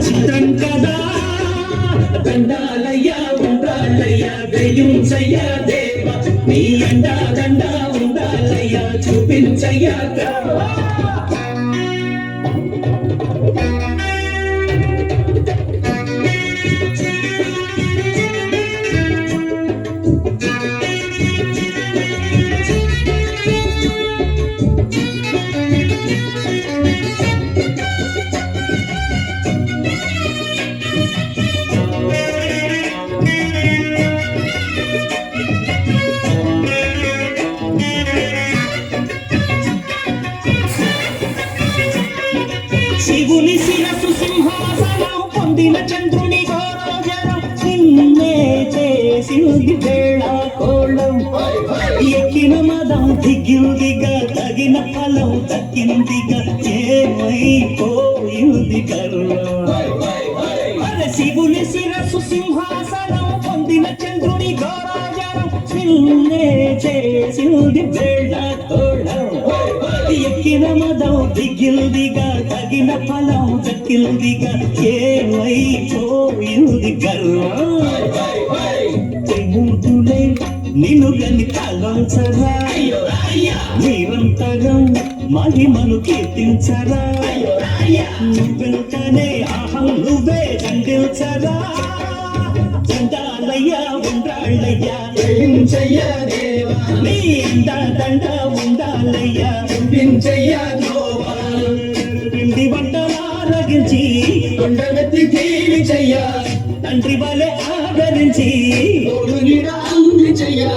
చిత్రం కదా దండాలయ్యా ఉండాలయ్యా దయించయ్యా దేవ నీ అండా దండా ఉండాలయ్యా చూపించయ్యా శివుని శిరసు సింహాసనం పొందిన చంద్రుని గౌరవం నిన్నే చేసింది వేళాకోళం ఎక్కిన మదం దిగిందిగా తగిన ఫలం దక్కిందిగా ఏమైపోయింది గర్వం శివుని శిరసు సింహాసనం పొందిన చంద్రుని గౌరవం నిన్నే చేసింది వేళాకోళం ఎక్కిన మదం దిగిల్దిగా తగిన ఫలం దక్కిల్దిగా ఏమైపోయింది గర్వంతులే నిన్ను గని తలంచరా నిరంతరం మహిమను కీర్తించరా నువ్వెంతనే అహం నువ్వే దండిల్చరా దండాలయ్యా ఉండాలయ్యా జయించయ్యా దేవా నీ అండా దండ ఉండాలయ్యా చూపించయ్యా దేవా పిండి వంటలారగించి కొండవెత్తి దీవించయ్యా తండ్రి వలె ఆదరించి తోడు నీడ అందించయ్యా